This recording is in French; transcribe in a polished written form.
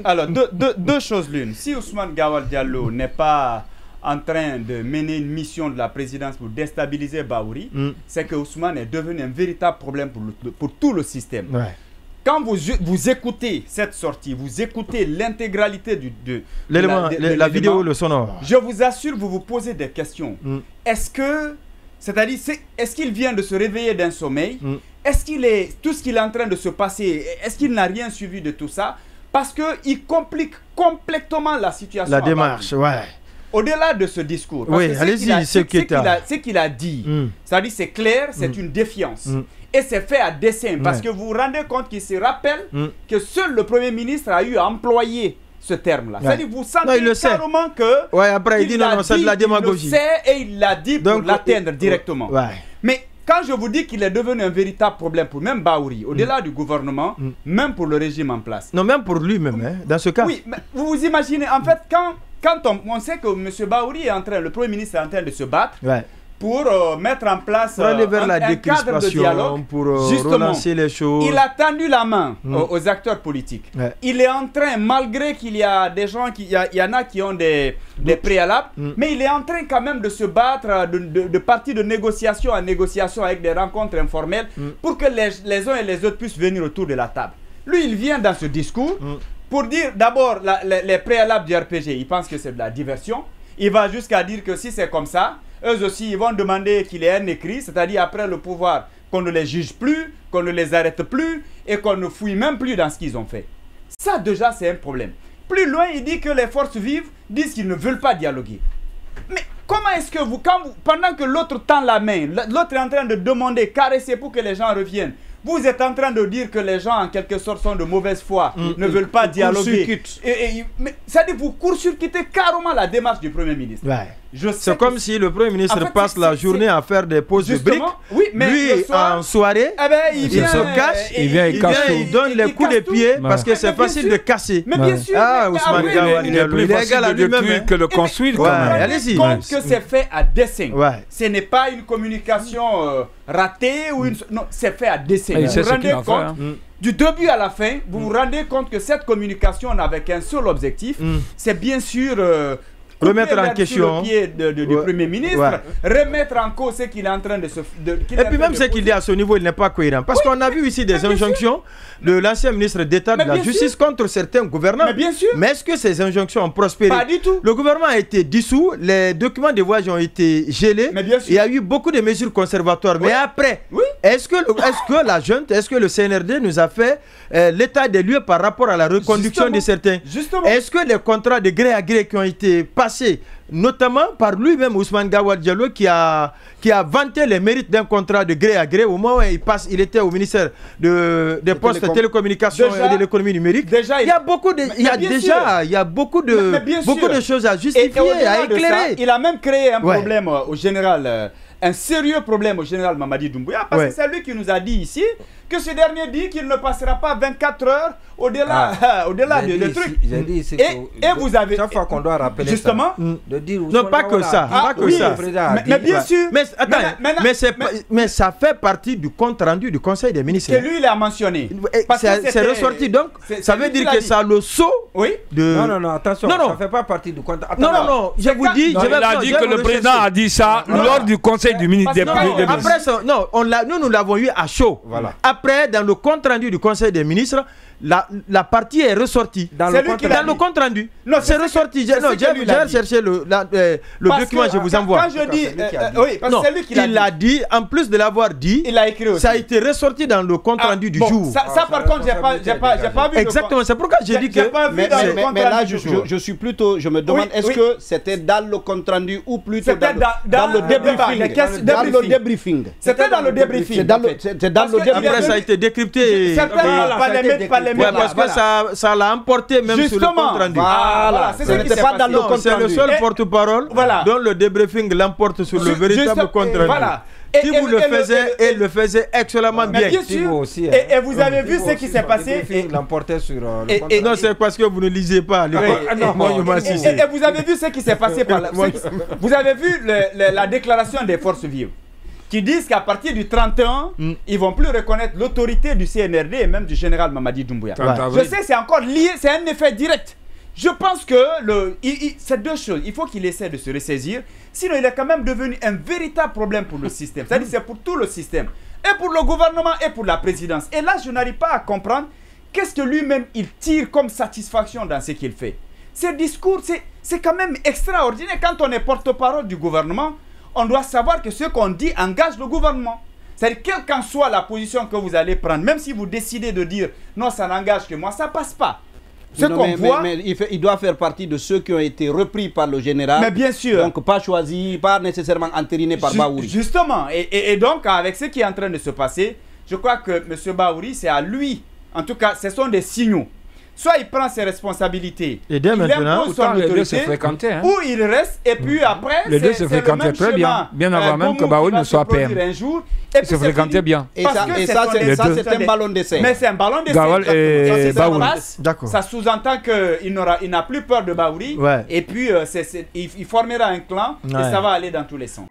Alors, deux choses l'une. Si Ousmane Gawal Diallo n'est pas en train de mener une mission de la présidence pour déstabiliser Bahouri, c'est que Ousmane est devenu un véritable problème pour tout le système. Ouais. Quand vous écoutez cette sortie, vous écoutez l'intégralité de la vidéo, le sonore. Je vous assure, vous vous posez des questions. Est-ce qu'il vient de se réveiller d'un sommeil? Est-ce qu'il est tout ce qu'il est en train de se passer? Est-ce qu'il n'a rien suivi de tout ça? Parce qu'il complique complètement la situation. La démarche, ouais. Au-delà de ce discours, oui, allez-y, ce qu'il a dit, c'est-à-dire c'est clair, c'est une défiance. Et c'est fait à dessein, parce que vous vous rendez compte qu'il se rappelle que seul le Premier ministre a eu à employer ce terme-là. C'est-à-dire vous sentez carrément que... Ouais, après il dit non, c'est de la démagogie. Il le sait et il l'a dit pour l'atteindre directement. Mais quand je vous dis qu'il est devenu un véritable problème pour même Bahouri, au-delà du gouvernement, même pour le régime en place. Non, même pour lui-même, hein, dans ce cas. Oui, mais vous vous imaginez, en fait, quand on sait que M. Bahouri est en train, le Premier ministre est en train de se battre pour mettre en place un cadre de dialogue, pour relancer les choses. Il a tendu la main aux acteurs politiques. Il est en train, malgré qu'il y a des gens, il y en a qui ont des préalables, mais il est en train quand même de se battre, de partir de négociation en négociation avec des rencontres informelles pour que les uns et les autres puissent venir autour de la table. Lui, il vient dans ce discours pour dire d'abord les préalables du RPG, il pense que c'est de la diversion. Il va jusqu'à dire que si c'est comme ça, eux aussi, ils vont demander qu'il y ait un écrit, c'est-à-dire après le pouvoir, qu'on ne les juge plus, qu'on ne les arrête plus et qu'on ne fouille même plus dans ce qu'ils ont fait. Ça, déjà, c'est un problème. Plus loin, il dit que les forces vives disent qu'ils ne veulent pas dialoguer. Mais comment est-ce que pendant que l'autre tend la main, l'autre est en train de demander, caresser pour que les gens reviennent, vous êtes en train de dire que les gens, en quelque sorte, sont de mauvaise foi, ne veulent pas dialoguer. C'est-à-dire vous court-circuitez carrément la démarche du Premier ministre. C'est comme si le Premier ministre passe la journée à faire des pauses de briques. Oui, mais lui, en soirée, il se cache, il donne les coups de pied parce que c'est facile de casser. Mais bien sûr, Ousmane Gawal, il est plus facile de détruire que de construire. Allez-y. Compte que c'est fait à dessein. Ce n'est pas une communication ratée ou une... Non, c'est fait à dessein. Vous vous rendez compte du début à la fin, vous vous rendez compte que cette communication n'avait qu'un seul objectif, c'est bien sûr remettre en question le pied du Premier ministre, remettre en cause ce qu'il est en train de se... Et puis même ce qu'il dit à ce niveau, il n'est pas cohérent. Parce qu'on a vu ici des injonctions de l'ancien ministre d'État de la Justice contre certains gouvernants. Mais est-ce que ces injonctions ont prospéré? Pas du tout. Le gouvernement a été dissous, les documents de voyage ont été gelés, il y a eu beaucoup de mesures conservatoires. Mais après, est-ce que la junte, est-ce que le CNRD nous a fait l'état des lieux par rapport à la reconduction de certains? Est-ce que les contrats de gré à gré qui ont été passés, notamment par lui-même Ousmane Gawal Diallo qui a vanté les mérites d'un contrat de gré à gré au moment où il était au ministère des postes de télécommunications et de l'économie numérique. Il y a beaucoup de choses à justifier, à éclairer. Ça, il a même créé un problème au général, un sérieux problème au général Mamadi Doumbouya, parce que c'est lui qui nous a dit ici que ce dernier dit qu'il ne passera pas 24 heures au-delà de trucs. Et vous avez... Chaque fois qu'on doit rappeler justement, ça, de dire... Non, pas que ça. Mais bien sûr. Mais ça fait partie du compte rendu du Conseil des ministres. Que lui, il a mentionné. C'est ressorti. Donc, ça veut dire que ça a le saut de... Non, attention, ça ne fait pas partie du compte. Non, je vous dis... Il a dit que le président a dit ça lors du Conseil du ministre des Premiers ministres. Après ça, non, nous l'avons eu à chaud. Après, dans le compte rendu du Conseil des ministres, la partie est ressortie. Dans le compte rendu. Non, c'est ressorti. J'ai cherché le document, je vous envoie. Quand je dis... Oui, parce que c'est lui qui l'a dit. Il l'a dit, en plus de l'avoir dit, il l'a écrit aussi. Ça a été ressorti dans le compte rendu du jour. Ça, par contre, j'ai pas vu. Exactement, c'est pourquoi j'ai dit que... Mais là, je suis plutôt... Je me demande, est-ce que c'était dans le compte rendu ou plutôt dans le débriefing? Dans le débriefing. C'était dans le débriefing. C'est dans le débriefing. Après, ça a été décrypté. Parce que ça l'a emporté même sur le compte rendu. Voilà, ce n'était pas dans le compte rendu. C'est le seul porte-parole dont le débriefing l'emporte sur le véritable compte rendu. Si vous le faisiez, il le faisait excellemment bien. Et vous avez vu ce qui s'est passé. L'emportait sur le compte. Non, c'est parce que vous ne lisez pas. Et vous avez vu ce qui s'est passé par là. Vous avez vu la déclaration des forces vives. qui disent qu'à partir du 31, ils vont plus reconnaître l'autorité du CNRD et même du général Mamadi Doumbouya. Je sais, c'est encore lié, c'est un effet direct. Je pense que c'est deux choses. Il faut qu'il essaie de se ressaisir. Sinon, il est quand même devenu un véritable problème pour le système. C'est-à-dire c'est pour tout le système. Et pour le gouvernement et pour la présidence. Et là, je n'arrive pas à comprendre qu'est-ce que lui-même il tire comme satisfaction dans ce qu'il fait. Ces discours, c'est quand même extraordinaire. Quand on est porte-parole du gouvernement, on doit savoir que ce qu'on dit engage le gouvernement. C'est-à-dire, quelle qu'en soit la position que vous allez prendre, même si vous décidez de dire non, ça n'engage que moi, ça ne passe pas. Mais il doit faire partie de ceux qui ont été repris par le général. Mais bien sûr. Donc pas choisi, pas nécessairement entériné par Bahouri. Justement. Et donc avec ce qui est en train de se passer, je crois que M. Bahouri, c'est à lui. En tout cas, ce sont des signaux. Soit il prend ses responsabilités, il impose son autorité, ou il reste, et puis après, les deux se fréquentaient très bien, bien avant même que Bahouri ne soit PM. Ils se fréquentaient bien. Et ça, c'est un ballon d'essai. Mais c'est un ballon d'essai. Gawal et Bahouri. Ça sous-entend qu'il n'a plus peur de Bahouri, et puis il formera un clan, et ça va aller dans tous les sens.